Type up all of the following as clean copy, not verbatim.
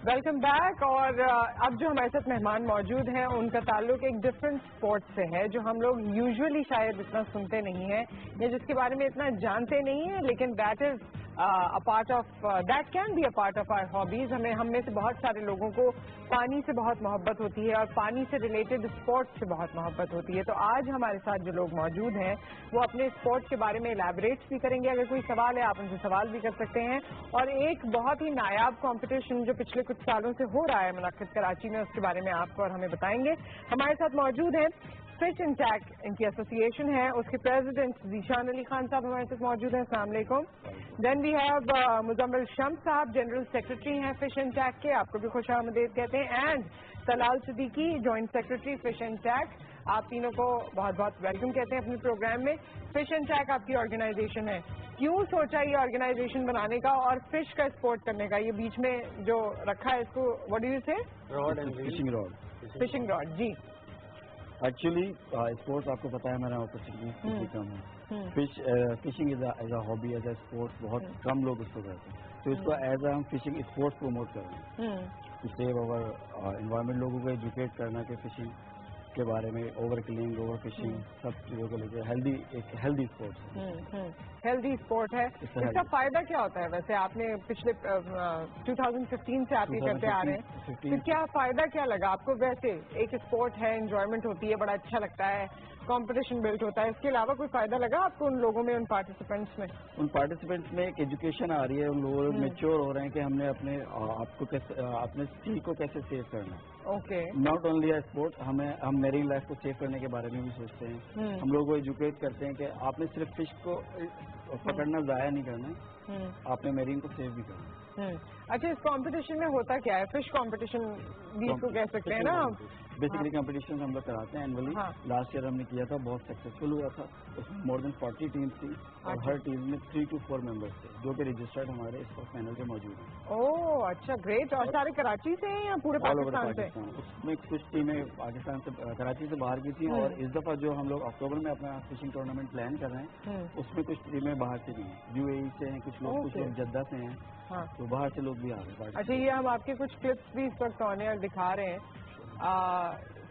Welcome back. اور اب جو ہمارے ساتھ مہمان موجود ہیں ان کا تعلق ایک ڈفرینٹ اسپورٹ سے ہے جو ہم لوگ یوزلی شاید اتنا سنتے نہیں ہیں یا جس کے بارے میں اتنا جانتے نہیں ہیں, لیکن that can be a part of our hobbies. ہم میں سے بہت سارے لوگوں کو پانی سے بہت محبت ہوتی ہے اور پانی سے ریلیٹڈ اسپورٹس سے بہت محبت ہوتی ہے. تو آج ہمارے ساتھ جو لوگ موجود ہیں وہ اپنے اسپورٹ کے بارے میں الیبوریٹ بھی کریں گے. اگر کوئی سوال ہے آپ ان سے سوال بھی کر سکتے ہیں. اور ایک بہت ہی نایاب کمپٹیشن جو پچھلے کچھ سالوں سے ہو رہا ہے منعقد کراچی میں, اس کے بارے میں آپ کو اور ہمیں بتائیں گے. ہمارے ساتھ موجود ہیں فش اینڈ ٹیک, ان کی ایسوسیشن ہے, اس کے پریزیڈنٹ ذیشان علی خان صاحب ہمارے ساتھ موجود ہیں. السلام علیکم. دین وی ہیو مزمل شمس صاحب, جنرل سیکرٹری ہیں فش اینڈ ٹیک کے, آپ کو بھی خوش آمدید کہتے ہیں. And Talal Siddiqui, joint secretary fish and take, آپ تینوں کو بہت بہت ویلکم کہتے ہیں اپنے پروگرام میں. فش اینڈ ٹیک آپ کی آرگنائزیشن ہے, کیوں سوچا یہ آرگنائزیشن بنانے کا اور فش کا اسپورٹ کرنے کا؟ یہ بیچ میں جو رکھا ہے اس کو what do you say? Rod and fishing rod. Fishing rod, جی. ایکچولی اسپورٹس آپ کو پتا ہے میرا اپرچونیٹی کم ہے. Fishing as a hobby, as a sports بہت کم لوگ اس کو کرتے ہیں, تو اس کو ایز اے ہم فشنگ اسپورٹس پروموٹ کر رہے ہیں ٹو سیو اوور انوائرمنٹ. لوگوں کو ایجوکیٹ کرنا کہ فشنگ کے بارے میں, اوور کلنگ, اوور فشنگ, سب چیزوں کو لے کے ہیلدی اسپورٹس ہے. ہیلدی اسپورٹ ہے. اس کا فائدہ کیا ہوتا ہے ویسے؟ آپ نے پچھلے 2015 سے آپ یہ کرتے آ رہے ہیں, تو کیا فائدہ کیا لگا آپ کو؟ ویسے ایک اسپورٹ ہے, انجوائمنٹ ہوتی ہے, بڑا اچھا لگتا ہے, کمپٹیشن بلڈ ہوتا ہے, اس کے علاوہ کوئی فائدہ لگا آپ کو ان لوگوں میں, ان پارٹیسپینٹس میں؟ ان پارٹیسپینٹس میں ایک ایجوکیشن آ رہی ہے, ان لوگوں میچور ہو رہے ہیں کہ ہم نے اپنے آپ کو اپنے اسکل کو کیسے سیو کرنا ہے. Okay. Not only a sport, ہم میرین لائف کو سیو کرنے کے بارے میں بھی سوچتے ہیں. ہم لوگوں کو ایجوکیٹ کرتے ہیں کہ آپ نے صرف فش کو پکڑنا ضائع نہیں کرنا, آپ نے میرین کو سیو بھی کرنا. اچھا, اس کمپٹیشن میں ہوتا کیا ہے؟ فش کمپٹیشن بھی اس کو کہہ سکتے ہیں نا. بیسیکلی کمپٹیشن ہم لوگ کراتے ہیں اینولی. لاسٹ ایئر ہم نے کیا تھا, بہت سکسیسفل ہوا تھا. اس میں مور دین 40 ٹیمس تھی اور ہر ٹیم میں 3 to 4 ممبرس تھے جو کہ رجسٹرڈ ہمارے اس وقت پینل پہ موجود ہیں. اوہ اچھا, گریٹ. اور سارے کراچی سے ہیں یا پورے پاکستان سے؟ اس میں کچھ ٹیمیں پاکستان سے, کراچی سے باہر کی تھیں, اور اس دفعہ جو ہم لوگ اکتوبر میں اپنا فشنگ ٹورنامنٹ پلان کر رہے ہیں اس میں کچھ ٹیمیں باہر سے بھی ہیں, UAE سے ہیں کچھ لوگ جدہ سے ہیں, تو باہر سے لوگ بھی آ رہے ہیں. اچھا, یہ ہم آپ کے کچھ کلپس بھی اس وقت آن ایئر دکھا رہے ہیں,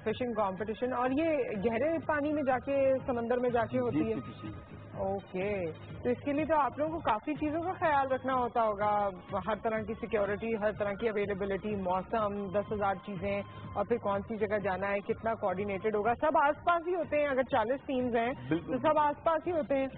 فشنگ کمپٹیشن, اور یہ گہرے پانی میں جا کے, سمندر میں جا کے ہوتی ہے. اوکے. تو اس کے لیے تو آپ لوگوں کو کافی چیزوں کا خیال رکھنا ہوتا ہوگا, ہر طرح کی سیکیورٹی, ہر طرح کی اویلیبلٹی, موسم, 10,000 چیزیں, اور پھر کون سی جگہ جانا ہے, کتنا کوآرڈینیٹڈ ہوگا. سب آس پاس ہی ہوتے ہیں؟ اگر 40 ٹیمز ہیں تو سب آس پاس ہی ہوتے ہیں,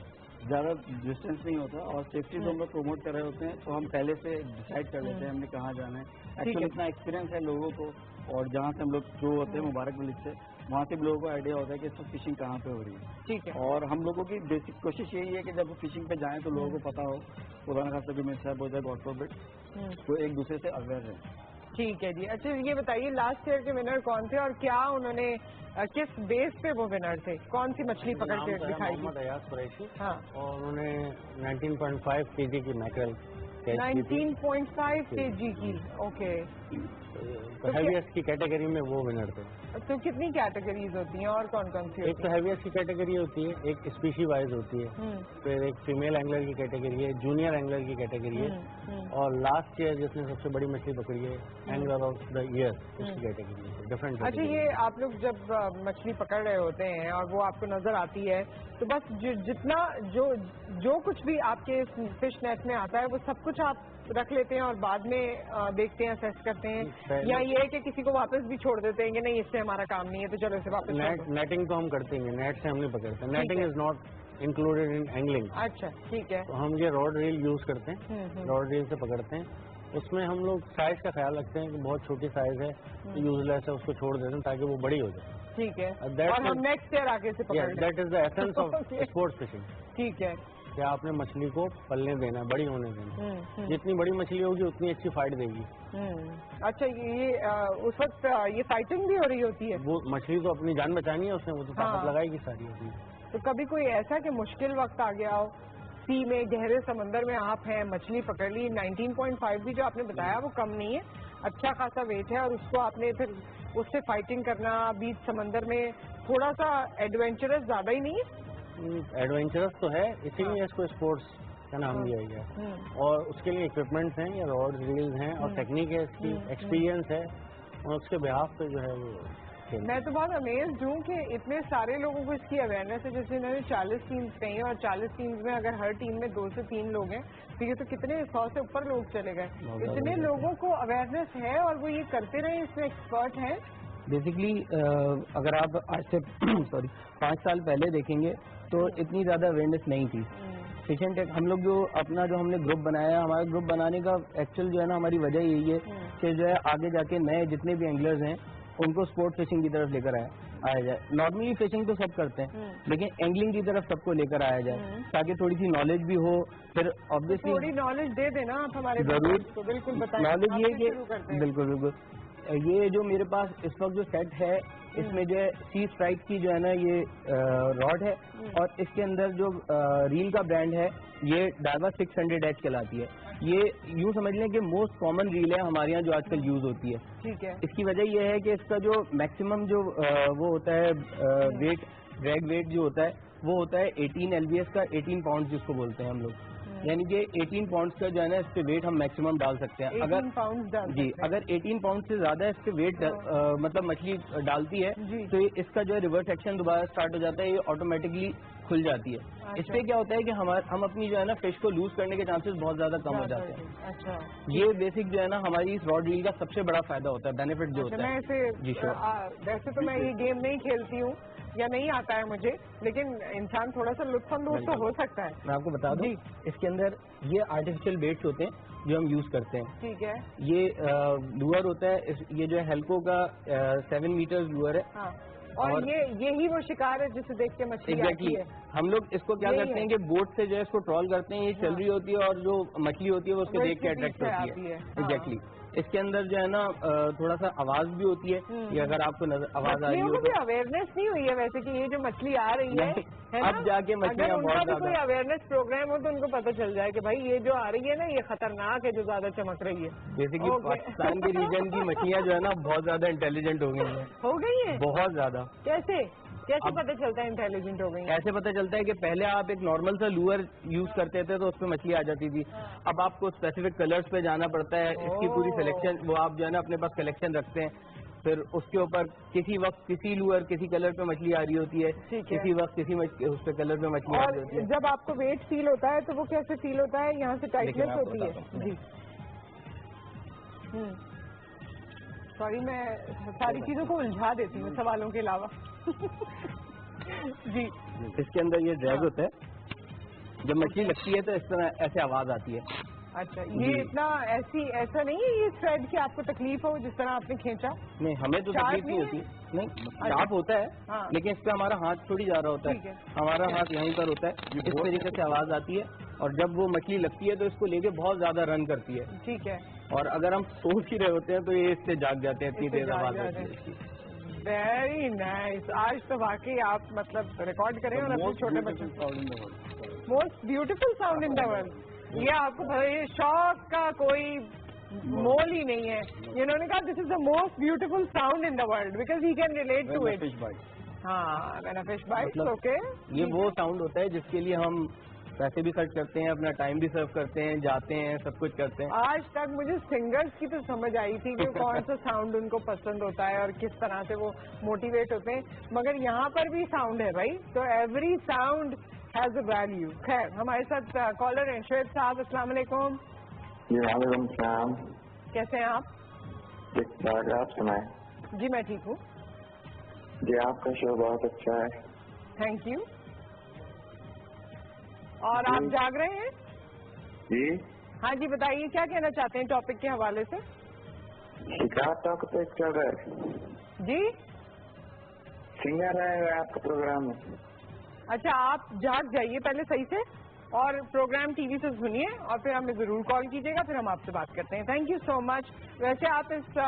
زیادہ ڈسٹینس نہیں ہوتا, اور سیفٹی تو ہم لوگ پروموٹ کر رہے ہوتے ہیں, تو ہم پہلے سے ڈیسائڈ کر لیتے ہیں ہم نے کہاں جانا ہے. ایکچولی اتنا ایکسپیرینس ہے لوگوں کو, اور جہاں سے ہم لوگ جو ہوتے ہیں مبارک ملک سے, وہاں سے بھی لوگوں کو آئیڈیا ہوتا ہے کہ اس وقت فشنگ کہاں پہ ہو رہی ہے. ٹھیک ہے. اور ہم لوگوں کی بیسک کوشش یہی ہے کہ جب وہ فشنگ پہ جائیں تو لوگوں کو پتا ہو, خدا نخواستہ کوئی مس ہو جائے, گاڈ فوربڈ, تو ایک دوسرے سے اویئر ہے. ٹھیک ہے جی. اچھا, یہ بتائیے لاسٹ ایئر کے ونر کون تھے, اور کیا انہوں نے کس بیس پہ وہ ونر تھے؟ کون سی مچھلی پکڑ کے دکھائی؟ محمد ایاز قریشی. ہاں, اور انہوں نے 19.5 kg کی میکرل 19.5 kg کی. اوکے. ہیویسٹ کی کیٹیگری میں وہ ونر تھے. تو کتنی کیٹیگریز ہوتی ہیں اور کون کون سی؟ ایک تو ہیویسٹ کی کیٹیگری ہوتی ہے, ایک اسپیشی وائز ہوتی ہے, پھر ایک فیمیل اینگلر کی کیٹیگری ہے, جونیئر اینگلر کی کیٹیگری ہے, اور لاسٹ ایئر جس نے سب سے بڑی مچھلی پکڑی ہے اینگلر آف دا ایئر, اس کی کیٹیگری ہے ڈفرنٹ. اچھا, یہ آپ لوگ جب مچھلی پکڑ رہے ہوتے ہیں اور وہ آپ کو نظر آتی ہے, تو بس جتنا جو کچھ بھی آپ کے فش نیٹ میں آتا ہے وہ سب کچھ آپ رکھ لیتے ہیں اور بعد میں دیکھتے ہیں, اسیس کرتے ہیں, یا یہ ہے کہ کسی کو واپس بھی چھوڑ دیتے ہیں کہ نہیں اس سے ہمارا کام نہیں ہے تو چلو اسے واپس؟ نیٹنگ تو ہم کرتے ہیں, نیٹ سے ہم نہیں پکڑتے. Netting is not included in angling. اچھا, ٹھیک ہے. تو ہم یہ راڈ ریل یوز کرتے ہیں, راڈ ریل سے پکڑتے ہیں. اس میں ہم لوگ سائز کا خیال رکھتے ہیں کہ بہت چھوٹی سائز ہے, یوز لیس ہے, اس کو چھوڑ دیتے ہیں تاکہ وہ بڑی ہو جائے. ٹھیک ہے. اور ہم نیکسٹ ایئر آگے سے پکڑ لیں. That is the essence of sports fishing. ٹھیک ہے. کہ آپ نے مچھلی کو پلنے دینا, بڑی ہونے دینا. جتنی بڑی مچھلی ہوگی اتنی اچھی فائٹ دے گی. اچھا, یہ اس وقت یہ فائٹنگ بھی ہو رہی ہوتی ہے؟ وہ مچھلی تو اپنی جان بچانی ہے, اس نے وہ تو طاقت لگائے گی ساری ہوتی ہے. تو کبھی کوئی ایسا کہ مشکل وقت آ گیا ہو, سی میں گہرے سمندر میں آپ ہیں, مچھلی پکڑ لی, 19.5 بھی جو آپ نے بتایا وہ کم نہیں ہے, اچھا خاصا ویٹ ہے, اور اس کو آپ نے پھر اس سے فائٹنگ کرنا بیچ سمندر میں, تھوڑا سا ایڈونچرس زیادہ ہی نہیں ہے؟ ایڈونچرس تو ہے, اسی لیے اس کو اسپورٹس کا نام دیا گیا اور اس کے لیے اکوپمنٹس ہیں یا راڈ ریلز ہیں اور ٹیکنیک ہے اس کی ایکسپیرینس ہے اور اس کے بہاف پہ جو ہے وہ میں تو بہت امیزڈ ہوں کہ اتنے سارے لوگوں کو اس کی اویئرنیس ہے. جیسے انہوں نے 40 ٹیمز کہی ہیں اور 40 ٹیمز میں اگر ہر ٹیم میں 2 سے 3 لوگ ہیں تو یہ تو کتنے 100 سے اوپر لوگ چلے گئے. اتنے لوگوں کو اویئرنیس ہے اور وہ یہ کرتے رہے, اس میں ایکسپرٹ ہیں. بیسکلی اگر آپ آج سے 5 سال پہلے دیکھیں گے تو اتنی زیادہ اویئرنیس نہیں تھی. فشنگ ٹیک ہم لوگ جو اپنا جو ہم نے گروپ بنایا ہے, ہمارا گروپ بنانے کا ایکچوئل جو ہے نا ہماری وجہ یہی ہے کہ جو ہے آگے جا کے نئے جتنے بھی اینگلرز ہیں ان کو اسپورٹ فشنگ کی طرف لے کر آیا جائے. نارملی فشنگ تو سب کرتے ہیں لیکن اینگلنگ کی طرف سب کو لے کر آیا جائے تاکہ تھوڑی سی نالج بھی ہو. پھر آبویسلی تھوڑی نالج دے دینا آپ ہمارے ضرور. بالکل بتائیں. نالج یہ کہ بالکل بالکل یہ جو میرے پاس اس وقت جو سیٹ ہے اس میں جو ہے سی اسٹرائک کی جو ہے نا یہ راڈ ہے اور اس کے اندر جو ریل کا برانڈ ہے یہ ڈائوا 600H کہلاتی ہے. یہ یوں سمجھ لیں کہ موسٹ کامن ریل ہے ہمارے یہاں جو آج کل یوز ہوتی ہے. ٹھیک ہے. اس کی وجہ یہ ہے کہ اس کا جو میکسیمم جو وہ ہوتا ہے ویٹ ڈریگ ویٹ جو ہوتا ہے وہ ہوتا ہے 18 LBS کا 18 پاؤنڈ جس کو بولتے ہیں ہم لوگ, یعنی کہ 18 پاؤنڈ کا جو ہے نا اس پہ ویٹ ہم میکسیمم ڈال سکتے ہیں. اگر 18 پاؤنڈ سے زیادہ اس پہ ویٹ مطلب مچھلی ڈالتی ہے تو اس کا جو ہے ریورس ایکشن دوبارہ اسٹارٹ ہو جاتا ہے, یہ آٹومیٹکلی کھل جاتی ہے. اس پہ کیا ہوتا ہے کہ ہم اپنی جو ہے نا فش کو لوز کرنے کے چانسز بہت زیادہ کم ہو جاتے ہیں. یہ بیسک جو ہے نا ہماری اس راڈ ریل کا سب سے بڑا فائدہ ہوتا ہے, بینیفٹ جو ہوتا ہے. ویسے تو میں یہ گیم نہیں کھیلتی ہوں یا نہیں آتا ہے مجھے, لیکن انسان تھوڑا سا لطف اندوز تو ہو سکتا ہے. میں آپ کو بتا دوں اس کے اندر یہ آرٹیفیشل بیٹس ہوتے ہیں جو ہم یوز کرتے ہیں. ٹھیک ہے. یہ لوور ہوتا ہے, یہ جو ہے ہیلکو کا 7 میٹر لوور ہے اور یہی وہ شکار ہے جسے دیکھ کے مچھلی آتی ہے. ہم لوگ اس کو کیا کرتے ہیں کہ بوٹ سے جو ہے اس کو ٹرول کرتے ہیں, یہ چل رہی ہوتی ہے اور جو مچھلی ہوتی ہے وہ اس کو دیکھ کے اٹریکٹ ہوتی ہے. ایگزیکٹلی. اس کے اندر جو ہے نا تھوڑا سا آواز بھی ہوتی ہے, یہ اگر آپ کو آواز آ رہی ہے تو اویئرنیس نہیں ہوئی ہے ویسے کہ یہ جو مچھلی آ رہی ہے اب جا کے مچھلیاں بہت زیادہ کوئی اویئرنیس پروگرام ہو تو ان کو پتہ چل جائے کہ بھائی یہ جو آ رہی ہے نا یہ خطرناک ہے جو زیادہ چمک رہی ہے. بیسیکلی پاکستان کے ریجن کی مچھلیاں جو ہے نا بہت زیادہ انٹیلیجنٹ ہو گئی ہیں بہت زیادہ. کیسے پتہ چلتا ہے انٹیلیجنٹ ہو گئی؟ ایسے پتہ چلتا ہے کہ پہلے آپ ایک نارمل سا لوور یوز کرتے تھے تو اس پہ مچھلی آ جاتی تھی. اب آپ کو اسپیسیفک کلرز پہ جانا پڑتا ہے, اس کی پوری سلیکشن وہ آپ جو ہے نا اپنے پاس کلیکشن رکھتے ہیں. پھر اس کے اوپر کسی وقت کسی لوور کسی کلر پہ مچھلی آ رہی ہوتی ہے, کسی وقت کسی اس پہ کلر پہ مچھلی آ رہی ہوتی ہے. جب آپ کو ویٹ فیل ہوتا ہے تو وہ کیسے فیل ہوتا ہے؟ یہاں سے ٹائٹنس ہوتی ہے. جی سوری میں ساری چیزوں کو الجھا دیتی ہوں سوالوں کے علاوہ. جی اس کے اندر یہ ڈریگ ہوتا ہے, جب مچھلی لگتی ہے تو اس طرح ایسے آواز آتی ہے. اچھا یہ اتنا ایسا نہیں ہے یہ تھریڈ کی آپ کو تکلیف ہو جس طرح آپ نے کھینچا؟ نہیں ہمیں تو تکلیف نہیں ہوتی, نہیں شارپ ہوتا ہے لیکن اس پہ ہمارا ہاتھ چھوڑی جا رہا ہوتا ہے, ہمارا ہاتھ یہیں پر ہوتا ہے. اس طریقے سے آواز آتی ہے اور جب وہ مچھلی لگتی ہے تو اس کو لے کے بہت زیادہ رن کرتی ہے. ٹھیک ہے. اور اگر ہم سوچ ہی رہے ہوتے ہیں تو یہ اس سے جاگ جاتے ہیں, اتنی تیز آواز آتی ہے. Very nice. آج تو واقعی آپ مطلب ریکارڈ کریں اور اپنے چھوٹے بچوں most beautiful sound in the world. یہ آپ کو یہ شوق کا کوئی مول ہی نہیں ہے. انہوں نے کہا this is the most beautiful sound in the world because he can relate to it. ہاں when a fish bites. Okay یہ وہ ساؤنڈ ہوتا ہے جس کے لیے ہم پیسے بھی خرچ کرتے ہیں, اپنا ٹائم بھی سرو کرتے ہیں, جاتے ہیں, سب کچھ کرتے ہیں. آج تک مجھے سنگرز کی تو سمجھ آئی تھی کہ کون سا ساؤنڈ ان کو پسند ہوتا ہے اور کس طرح سے وہ موٹیویٹ ہوتے ہیں, مگر یہاں پر بھی ساؤنڈ ہے بھائی. تو every sound has a value. خیر ہمارے ساتھ کالر ہیں شعیب صاحب. السلام علیکم. وعلیکم السلام. کیسے ہیں آپ؟ ٹھیک ٹھاک, آپ سنائیں. جی میں ٹھیک ہوں. جی آپ کا شو بہت اچھا ہے. Thank you. اور آپ جاگ رہے ہیں؟ جی ہاں جی بتائیے کیا کہنا چاہتے ہیں ٹاپک کے حوالے سے؟ شکار ٹاک پہ چل رہا ہے. جی سنگر ہے آپ کا پروگرام میں. اچھا آپ جاگ جائیے پہلے صحیح سے اور پروگرام ٹی وی سے سنیے اور پھر ہمیں ضرور کال کیجیے گا, پھر ہم آپ سے بات کرتے ہیں. تھینک یو سو مچ. ویسے آپ اس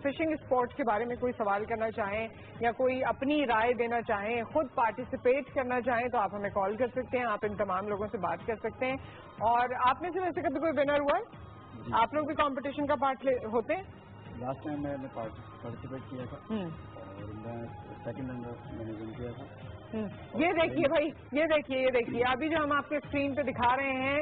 فشنگ اسپورٹس کے بارے میں کوئی سوال کرنا چاہیں یا کوئی اپنی رائے دینا چاہیں, خود پارٹیسپیٹ کرنا چاہیں تو آپ ہمیں کال کر سکتے ہیں. آپ ان تمام لوگوں سے بات کر سکتے ہیں. اور آپ میں سے ویسے کبھی کوئی ونر ہوا ہے؟ آپ لوگ بھی کمپٹیشن کا پارٹ ہوتے ہیں؟ لاسٹ ٹائم میں نے پارٹیسپیٹ کیا تھا اور میں سیکنڈ نمبر میں نے ون کیا تھا. یہ دیکھیے بھائی، یہ دیکھیے ابھی جو ہم آپ کے اسکرین پہ دکھا رہے ہیں،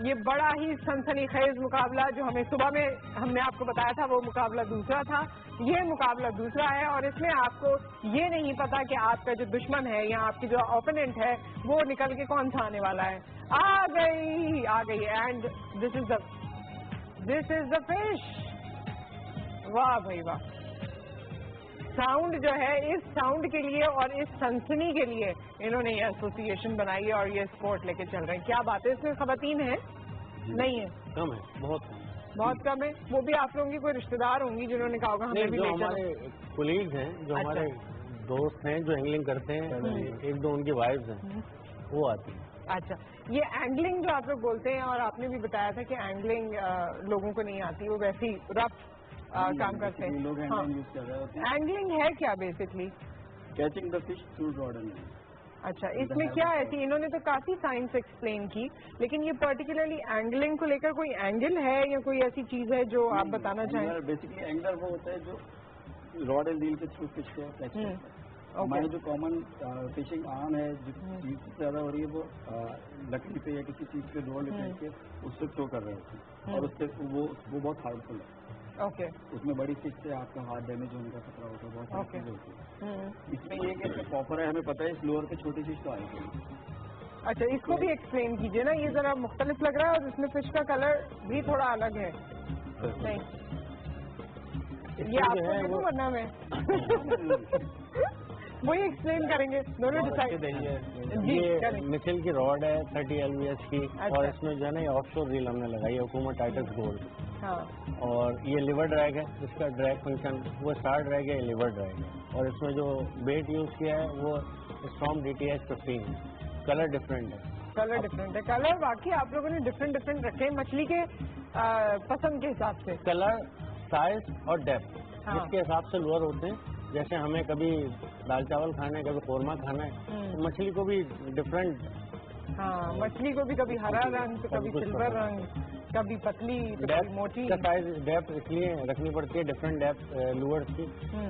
یہ بڑا ہی سنسنی خیز مقابلہ جو ہمیں صبح میں ہم نے آپ کو بتایا تھا وہ مقابلہ دوسرا تھا، یہ مقابلہ دوسرا ہے، اور اس میں آپ کو یہ نہیں پتا کہ آپ کا جو دشمن ہے یا آپ کی جو اوپوننٹ ہے وہ نکل کے کون سا آنے والا ہے. آ گئی and this is the fish. واہ بھائی واہ. ساؤنڈ جو ہے، اس ساؤنڈ کے لیے اور اس سنسنی کے لیے انہوں نے یہ ایسوسی ایشن بنائی ہے اور یہ اسپورٹ لے کے چل رہے ہیں. کیا بات ہے، اس میں خواتین ہیں؟ نہیں ہے، کم ہے، بہت کم ہے. وہ بھی آپ لوگوں کی کوئی رشتے دار ہوں گی جنہوں نے کہا ہوگا ہمیں بھی لے چلو. ہمارے کولیگز ہیں، جو ہمارے دوست ہیں جو اینگلنگ کرتے ہیں، ایک دو ان کی وائفز ہیں وہ آتی ہیں. اچھا، یہ اینگلنگ جو آپ لوگ بولتے ہیں، اور آپ نے بھی بتایا تھا کہ اینگلنگ لوگوں کو نہیں آتی، وہ ویسے ہی رف کام کرتے ہیں. لوگ یوز کر رہے ہوتے ہیں. اینگلنگ ہے کیا basically? Catching the fish through rod and line. اچھا، اس میں کیا ایسی، انہوں نے تو کافی سائنس ایکسپلین کی، لیکن یہ پرٹیکولرلی اینگلنگ کو لے کر کوئی اینگل ہے یا کوئی ایسی چیز ہے جو آپ بتانا چاہیں؟ بیسکلی اینگلر وہ ہوتا ہے جو راڈ اینڈ ریل کے تھرو فش کو کیچ کرتا ہے. ہمارے جو کامن فشنگ عام ہے، جو چیز سے زیادہ ہو رہی ہے وہ لکڑی پہ یا کسی چیز پہ ڈور لپیٹ کے اس سے تھرو کر رہے ہوتے ہیں، اور اس سے وہ بہت ہارمفل ہے. اوکے. اس میں بڑی فش سے آپ کا ہارٹ ڈیمیج ہونے کا خطرہ ہوتا ہے، بہت چیزیں ہوتی ہے. اس میں یہ کہ پاپر ہے، ہمیں پتہ ہے اس لوور پہ چھوٹی فش تو آئے گی. اچھا، اس کو بھی ایکسپلین کیجیے نا، یہ ذرا مختلف لگ رہا ہے اور اس میں فش کا کلر بھی تھوڑا الگ ہے. نہیں، یہ آپ کو دیکھوں ورنہ میں وہی ایکسپلین کریں گے دونوں ڈیسائڈ. یہ مثل کی راڈ ہے 30 LVS کی، اور اس میں جو ہے نا یہ آف شور ریل ہم نے لگائی ہے حکومت ٹائٹس گولڈ. اور یہ لیور ڈریگ ہے، اس کا ڈریگ فنکشن وہ اسٹار ڈریگ ہے، یہ لیور ڈریگ ہے. اور اس میں جو بیٹ یوز کیا ہے وہ اسٹارم DTH 15 ہے. کلر ڈفرینٹ ہے. کلر واقعی آپ لوگوں نے ڈفرینٹ رکھے ہیں مچھلی کے پسند کے حساب سے. کلر، سائز اور ڈیپتھ اس کے حساب سے لور ہوتے ہیں. جیسے ہمیں کبھی دال چاول کھانا ہے، کبھی قورمہ کھانا ہے، تو مچھلی کو بھی ڈفرینٹ. ہاں، مچھلی کو بھی کبھی ہرا رنگ تو کبھی سلور رنگ، کبھی پتلی تو کبھی موٹی. کا سائز ڈیپتھ اس لیے رکھنی پڑتی ہے ڈفرینٹ ڈیپتھ لوورس کی،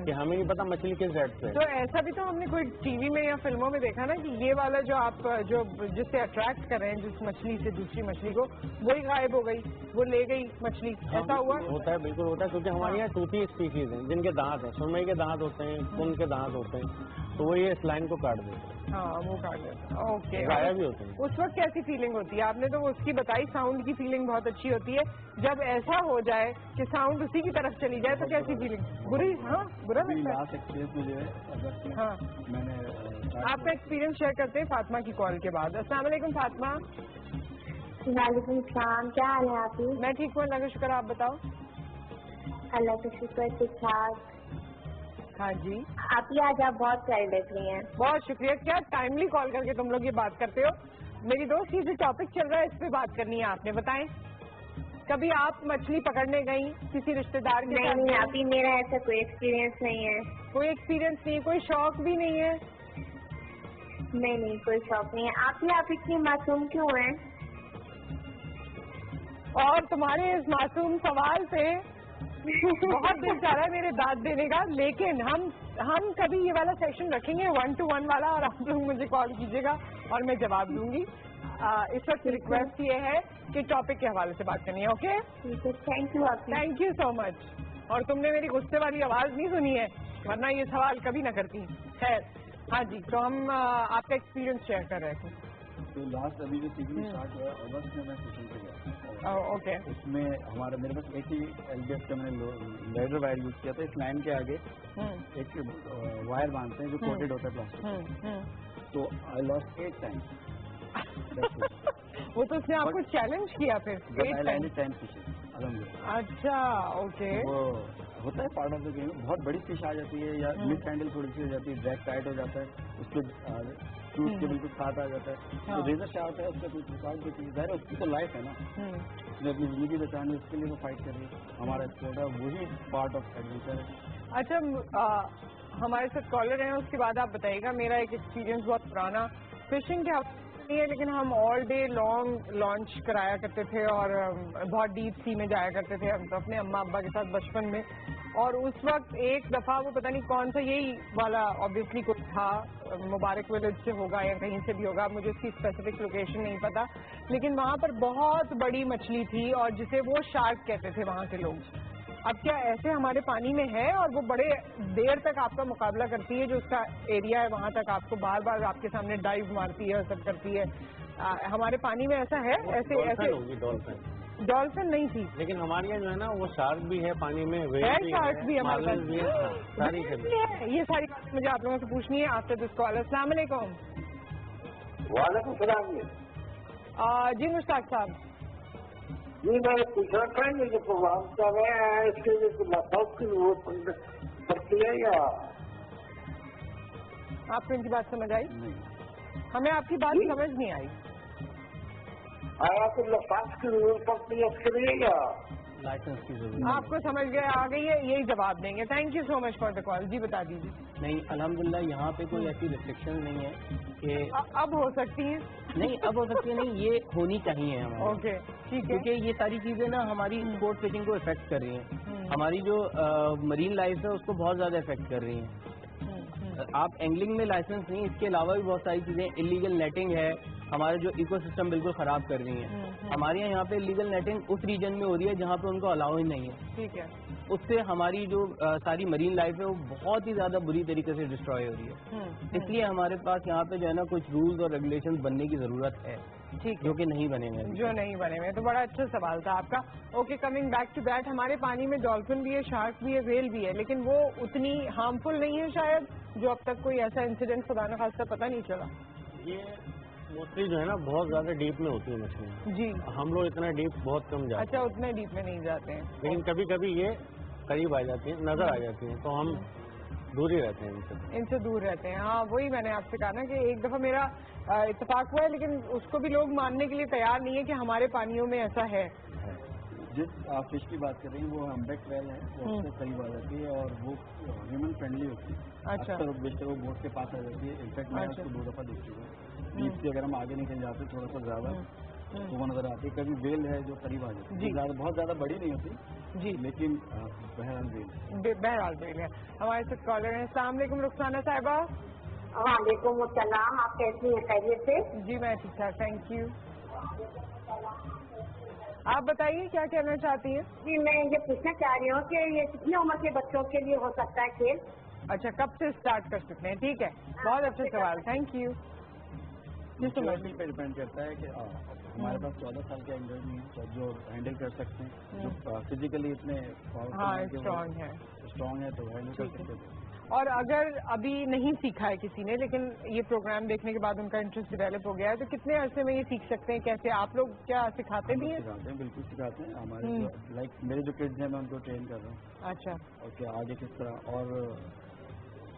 کہ ہمیں نہیں پتا مچھلی کس ڈیپتھ پہ. تو ایسا بھی تو ہم نے کوئی ٹی وی میں یا فلموں میں دیکھا نا کہ یہ والا جو آپ جو جس سے اٹریکٹ کر رہے ہیں جس مچھلی سے دوسری مچھلی کو، وہی غائب ہو گئی، وہ لے گئی مچھلی. ایسا ہوا ہوتا ہے، بالکل ہوتا ہے. کیونکہ ہمارے یہاں ٹوٹی اسپیشیز ہیں جن کے دانت ہیں، سرمئی کے دانت ہوتے ہیں، کن کے دانت ہوتے ہیں، تو وہ یہ اس لائن کو کاٹ دیتے ہیں. ہاں، وہ کاٹ دیتے ہیں. اوکے. غائب بھی ہوتے ہیں. اس وقت کیسی فیلنگ ہوتی ہے؟ آپ نے تو وہ اس کی بتائی، ساؤنڈ کی فیلنگ بہت اچھی ہوتی ہے. جب ایسا ہو جائے کہ ساؤنڈ اسی کی طرف چلی جائے تو کیسی فیلنگ؟ بری؟ ہاں، برا لگتا ہے. لاسٹ ایکسپیرینس مجھے ہے، ہاں، میں نے آپ کا ایکسپیرینس شیئر کرتے ہیں فاطمہ کی کال کے بعد. السلام علیکم فاطمہ. وعلیکم السلام، کیا حال ہے آپ کی؟ میں ٹھیک ہوں، اللہ کا شکر. آپ بتاؤ. اللہ کا شکر، ٹھیک ٹھاک. ہاں جی. آپ ہی آج آپ بہت پیاری لگ رہی ہیں. بہت شکریہ. کیا ٹائملی کال کر کے تم لوگ یہ بات کرتے ہو. میری دوست یہ جو ٹاپک چل رہا ہے اس پہ بات کرنی ہے آپ نے. بتائیں، کبھی آپ مچھلی پکڑنے گئی کسی رشتے دار کے ساتھ؟ نہیں، آپ ہی میرا ایسا کوئی ایکسپیرینس نہیں ہے. کوئی ایکسپیرینس نہیں، کوئی شوق بھی نہیں ہے؟ نہیں، کوئی شوق نہیں ہے. آپ اتنی معصوم کیوں ہیں؟ اور تمہارے اس معصوم سوال سے بہت دل چاہ رہا ہے میرے داد دینے کا، لیکن ہم کبھی یہ والا سیشن رکھیں گے 1 to 1 والا، اور آپ لوگ مجھے کال کیجیے گا اور میں جواب دوں گی. اس وقت ریکویسٹ یہ ہے کہ ٹاپک کے حوالے سے بات کرنی ہے. Okay, thank you. Thank you so much. اور تم نے میری غصے والی آواز نہیں سنی ہے، ورنہ یہ سوال کبھی نہ کرتی. خیر، ہاں جی، تو ہم آپ کا ایکسپیرینس شیئر کر رہے تھے. تو لاسٹ ابھی جو سیزن اسٹارٹ ہوا ہے اگست میں فشنگ پہ گیا. اوکے. اس میں میرے پاس ایک ہی LBS کا میں نے لیڈر وائر یوز کیا تھا. اس لائن کے آگے ایک وائر باندھتے ہیں جو کوٹڈ ہوتا ہے پلاسٹک. تو آئی لاسٹ 8 times. وہ تو اس نے آپ کو چیلنج کیا پھر. 8 times فشنگ. اچھا، اوکے. وہ ہوتا ہے پارٹ آف دا گیم. بہت بڑی فش آ جاتی ہے یا مس ہینڈل تھوڑی سی ہو جاتی ہے، ڈریگ ٹائٹ ہو جاتا ہے، اس کے فروٹ کے بالکل ساتھ آ جاتا ہے. تو ریزر شارپ ہے، اس کا کچھ ریکارڈ بھی چیز ہے، اس کی تو لائف ہے نا. اس نے اپنی زندگی بچانی ہے، اس کے لیے وہ فائٹ کر رہی ہے. ہمارا اسپورٹ ہے، وہی پارٹ آف ایڈونچر ہے. اچھا، ہمارے ساتھ کالر ہیں، اس کے بعد آپ بتائیے گا. میرا ایک ایکسپیرینس بہت پرانا فشنگ کے نہیں ہے، لیکن ہم آل ڈے لانگ لانچ کرایا کرتے تھے اور بہت ڈیپ سی میں جایا کرتے تھے ہم تو اپنے اماں ابا کے ساتھ بچپن میں. اور اس وقت ایک دفعہ وہ پتہ نہیں کون سا یہی والا آبویسلی کچھ تھا، مبارک ولیج سے ہوگا یا کہیں سے بھی ہوگا، مجھے اس کی اسپیسیفک لوکیشن نہیں پتا، لیکن وہاں پر بہت بڑی مچھلی تھی اور جسے وہ شارک کہتے تھے وہاں کے لوگ. اب کیا ایسے ہمارے پانی میں ہے اور وہ بڑے دیر تک آپ کا مقابلہ کرتی ہے، جو اس کا ایریا ہے وہاں تک آپ کو بار بار آپ کے سامنے ڈائیو مارتی ہے اور سب کرتی ہے؟ ہمارے پانی میں ایسا ہے؟ ایسے ایسے ڈولفن نہیں تھی، لیکن ہمارے یہاں جو ہے نا وہ شارک بھی ہے پانی میں، شارک بھی ہمارے پاس ساری یہ ساری بات مجھے آپ لوگوں سے پوچھنی ہے آفٹر دس کال. السلام علیکم. وعلیکم السلام. جی مشتاق صاحب. جی میں پوچھنا تھا یہ جو پروگرام کر رہے ہیں اس کے لیے لفظ کی ضرورت پڑتی ہے یا آپ کو ان کی بات سمجھ آئی؟ ہمیں آپ کی بات سمجھ نہیں آئی. آیا تو لفظ کی ضرورت پڑتی ہے اس کے لیے یا لائسنس کی ضرورت؟ آپ کو سمجھ گئے آ گئی ہے، یہی جواب دیں گے. Thank you so much for the call. جی بتا دیجیے. نہیں الحمدللہ یہاں پہ کوئی ایسی ریسٹرکشن نہیں ہے کہ اب ہو سکتی ہیں. نہیں اب ہو سکتی ہے، نہیں یہ ہونی چاہیے ہمیں. اوکے ٹھیک ہے. کیونکہ یہ ساری چیزیں نا ہماری اسپورٹ فشنگ کو افیکٹ کر رہی ہیں، ہماری جو مرین لائف ہے اس کو بہت زیادہ افیکٹ کر رہی ہیں. آپ اینگلنگ میں لائسنس نہیں، اس کے علاوہ بھی بہت ساری چیزیں، انلیگل نیٹنگ ہے، ہمارے جو ایکو سسٹم بالکل خراب کر رہی ہیں. ہمارے یہاں پہ انلیگل نیٹنگ اس ریجن میں ہو رہی ہے جہاں پہ ان کو الاؤ ہی نہیں ہے. ٹھیک ہے. اس سے ہماری جو ساری مرین لائف ہے وہ بہت ہی زیادہ بری طریقے سے ڈسٹروائے ہو رہی ہے. اس لیے ہمارے پاس یہاں پہ جو ہے نا کچھ رولز اور ریگولیشن بننے کی ضرورت ہے، ٹھیک جو کہ نہیں بنے ہوئے. جو نہیں بنے ہوئے. تو بڑا اچھا سوال تھا آپ کا. Okay coming back to that, ہمارے پانی میں ڈولفن بھی ہے، شارک بھی ہے، ویل بھی ہے، لیکن وہ اتنی ہارمفل نہیں ہے شاید، جو اب تک کوئی ایسا انسیڈنٹ خدا نخواستہ پتہ نہیں چلا. یہ موسٹلی جو ہے نا بہت زیادہ ڈیپ میں ہوتی ہے مچھلیاں. جی ہم لوگ اتنا ڈیپ بہت کم جاتے اچھا اتنے ڈیپ میں نہیں جاتے ہیں. ہیں، لیکن کبھی کبھی یہ قریب آ جاتی ہیں، نظر آ جاتی ہیں، تو ہم دور ہی رہتے ہیں ان سے. ان سے دور رہتے ہیں. ہاں وہی میں نے آپ سے کہا نا کہ ایک دفعہ میرا اتفاق ہوا ہے، لیکن اس کو بھی لوگ ماننے کے لیے تیار نہیں ہے کہ ہمارے پانیوں میں ایسا ہے. جس آپ فش کی بات کر رہی ہیں وہ ہمبیک ویل ہے، وہ اس سے قریب آ جاتی ہے اور وہ ہیومن فرینڈلی ہوتی ہے. اچھا. اکثر بیشتر وہ بوٹ کے پاس آ جاتی ہے. انفیکٹ میں اس کو 2 دفعہ دیکھ چکا ہوں. بیچ سے اگر ہم آگے نکل جاتے ہیں تھوڑا سا زیادہ تو وہ نظر آتی ہے. کبھی ویل ہے جو قریب آ جاتی ہے، بہت زیادہ بڑی نہیں ہوتی جی لیکن بہرحال ویل. بہرحال ویل ہے. ہمارے ساتھ کالر ہیں. السلام علیکم رخسانہ صاحبہ. وعلیکم السلام. آپ کیسی ہیں؟ خیریت سے؟ جی میں ٹھیک ٹھاک تھینک یو. آپ بتائیے کیا کہنا چاہتی ہیں؟ جی میں یہ پوچھنا چاہ رہی ہوں کہ یہ کتنی عمر کے بچوں کے لیے ہو سکتا ہے کھیل؟ اچھا کب سے اسٹارٹ کر سکتے ہیں؟ ٹھیک ہے بہت اچھا سوال. Thank you. میچورٹی پہ ڈیپینڈ کرتا ہے کہ ہمارے پاس 14 سال کے انڈر بھی جو ہینڈل کر سکتے ہیں، جو فزیکلی اتنے اسٹرانگ ہے تو ہینڈل کر سکتے ہیں. اور اگر ابھی نہیں سیکھا ہے کسی نے لیکن یہ پروگرام دیکھنے کے بعد ان کا انٹرسٹ ڈیولپ ہو گیا ہے، تو کتنے عرصے میں یہ سیکھ سکتے ہیں؟ کیسے آپ لوگ کیا سکھاتے بھی ہیں؟ سکھاتے ہیں، بالکل سکھاتے ہیں. ہمارے لائک میرے جو کڈز ہیں میں ان کو ٹرین کر رہا ہوں. اچھا. اور کیا آگے کس طرح اور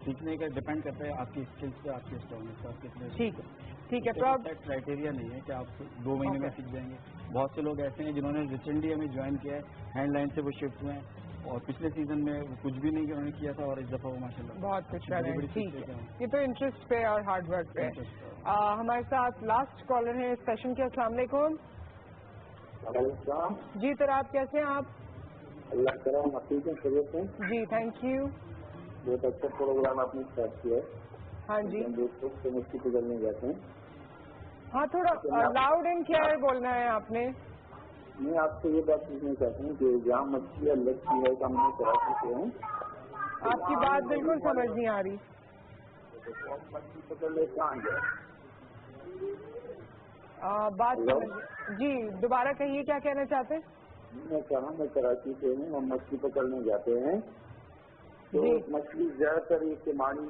سیکھنے کا ڈپینڈ کرتا ہے آپ کی اسکلس پہ، آپ کی اسٹرانگنس پہ، آپ کتنے. ٹھیک ہے. کرائٹیریا نہیں ہے کہ آپ 2 مہینے میں سیکھ جائیں گے. بہت سے لوگ ایسے ہیں جنہوں نے ریسنٹلی ہمیں جوائن کیا ہے، ہینڈ لائن سے وہ شفٹ ہوئے ہیں اور پچھلے سیزن میں وہ کچھ بھی نہیں انہوں نے کیا تھا اور اس دفعہ وہ ماشاء اللہ بہت کچھ کر رہے ہیں. ٹھیک ہے. یہ تو انٹرسٹ پہ اور ہارڈ ورک پہ. ہمارے ساتھ لاسٹ کالر ہیں اس سیشن کے. السلام علیکم. جی سر آپ کیسے ہیں؟ آپ اللہ کرم ٹھیک ہے، خیریت سے؟ جی تھینک یو. بہت اچھا پروگرام آپ نے اسٹارٹ کیا ہے. ہاں جی. دوستوں مچھلی پکڑنے جاتے ہیں. ہاں تھوڑا لاؤڈ اینڈ کلیئر بولنا ہے آپ نے. میں آپ سے یہ بات پوچھنا چاہتا ہوں کہ جہاں مچھلیاں لگتی ہے ہم نے کرا چکے ہیں. آپ کی بات بالکل سمجھ نہیں آ رہی. مچھلی پکڑ لے کہاں جائے؟ بات جی دوبارہ کہیے کیا کہنا چاہتے ہیں؟ میں کہا میں کراچی سے ہوں، ہم مچھلی پکڑنے جاتے ہیں تو مچھلی زیادہ تر یہ سیمانی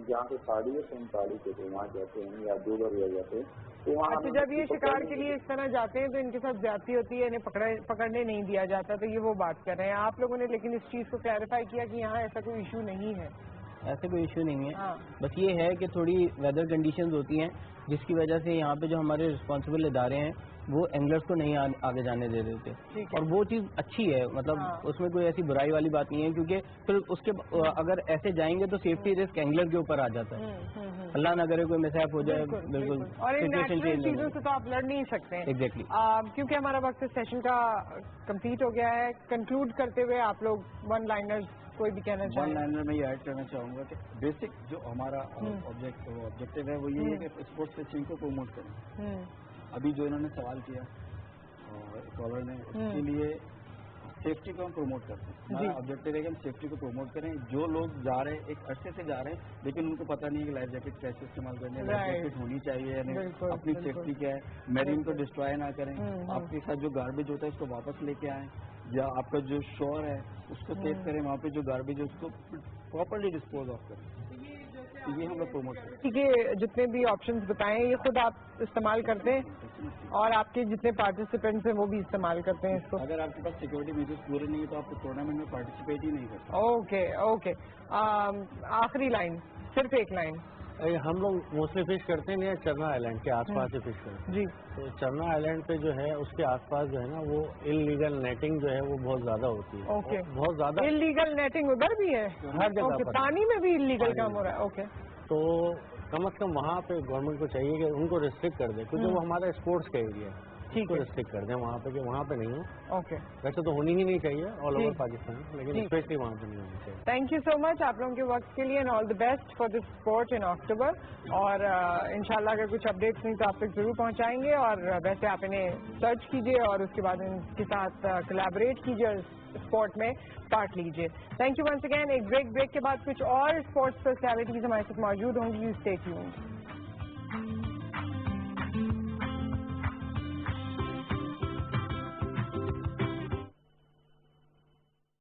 جہاں پہ پہاڑی ہے تو ہم پہاڑی پہ وہاں جاتے ہیں یا دو بار جاتے ہیں. اچھا جب یہ شکار کے لیے اس طرح جاتے ہیں تو ان کے ساتھ زیادتی ہوتی ہے، انہیں پکڑنے نہیں دیا جاتا، تو یہ وہ بات کر رہے ہیں آپ لوگوں نے. لیکن اس چیز کو کلیریفائی کیا کہ یہاں ایسا کوئی ایشو نہیں ہے. ایسے کوئی ایشو نہیں ہے. بس یہ ہے کہ تھوڑی ویدر کنڈیشنز ہوتی ہیں جس کی وجہ سے یہاں پہ جو ہمارے رسپانسبل ادارے ہیں وہ اینگلرز کو نہیں آگے جانے دے دیتے, اور وہ چیز اچھی ہے, مطلب اس میں کوئی ایسی برائی والی بات نہیں ہے, کیونکہ پھر اس کے اگر ایسے جائیں گے تو سیفٹی رسک اینگلر کے اوپر آ جاتا ہے. اللہ نہ کرے کوئی مسہپ ہو جائے, بالکل اور ان نیچرل چیزوں سے تو آپ لڑ نہیں سکتے. ایگزیکٹلی. کیونکہ ہمارا وقت سیشن کا کمپلیٹ ہو گیا ہے, کنکلوڈ کرتے ہوئے آپ لوگ ون لائنر کوئی بھی کہنا چاہیں؟ ون لائنر میں یہ ایڈ کرنا چاہوں گا کہ بیسک جو ہمارا آبجیکٹو ہے وہ یہ ہے کہ اسپورٹس فشنگ کو پروموٹ کریں. ابھی جو انہوں نے سوال کیا کالر نے, اس کے لیے سیفٹی کو ہم پروموٹ کرتے ہیں. ہمارا آبجیکٹو ہے کہ ہم سیفٹی کو پروموٹ کریں. جو لوگ جا رہے ہیں ایک عرصے سے جا رہے ہیں لیکن ان کو پتہ نہیں ہے کہ لائف جیکٹ کیسے استعمال کرنے, لائف جیکٹ ہونی چاہیے یا نہیں, اپنی سیفٹی کیا ہے, میرین کو ڈسٹرائے نہ کریں. آپ کے ساتھ جو گاربیج ہوتا ہے اس کو واپس لے کے آئیں, یا آپ کا جو شور ہے اس کو سیو کریں, وہاں پہ جو گاربیج ہے اس کو پراپرلی ڈسپوز آف کریں. یہ ہم لوگ پروموٹ کریں. ٹھیک ہے, جتنے بھی آپشنز بتائیں یہ خود آپ استعمال کرتے ہیں اور آپ کے جتنے پارٹیسپینٹس ہیں وہ بھی استعمال کرتے ہیں اس کو. اگر آپ کے پاس سیکورٹی میجرز پورے نہیں ہے تو آپ ٹورنامنٹ میں پارٹیسپیٹ ہی نہیں کرتے. اوکے. آخری لائن, صرف ایک لائن. ہم لوگ موسٹلی فش کرتے ہیں چرنا آئیلینڈ کے آس پاس ہی فش کرتے ہیں. جی. تو چرنا آئیلینڈ پہ جو ہے اس کے آس پاس جو ہے نا وہ انلیگل نیٹنگ جو ہے وہ بہت زیادہ ہوتی ہے. اوکے. بہت زیادہ انلیگل نیٹنگ ادھر بھی ہے ہر جگہ, پانی میں بھی انلیگل کام ہو رہا ہے. اوکے. تو کم از کم وہاں پہ گورنمنٹ کو چاہیے کہ ان کو ریسٹرکٹ کر دے, کیونکہ وہ ہمارا اسپورٹس کا ایریا ہے. ٹھیک ہے, ریسٹرکٹ کر دیں وہاں پہ کہ وہاں پہ نہیں ہو. اوکے. ویسے تو ہونی ہی نہیں چاہیے آل اوور پاکستان, لیکن اسپیشلی وہاں پہ نہیں ہونی چاہیے. تھینک یو سو مچ آپ لوگوں کے وقت کے لیے, and all the best for this sport in October. اور انشاءاللہ اگر کچھ اپڈیٹس نہیں تو آپ تک ضرور پہنچائیں گے, اور ویسے آپ انہیں سرچ کیجیے اور اس کے بعد ان کے ساتھ کولیبریٹ کیجیے, اسپورٹ میں پارٹ لیجیے. Thank you once again. ایک بریک کے بعد کچھ اور اسپورٹس پرسنالٹیز ہمارے ساتھ موجود ہوں گی. You stay tuned.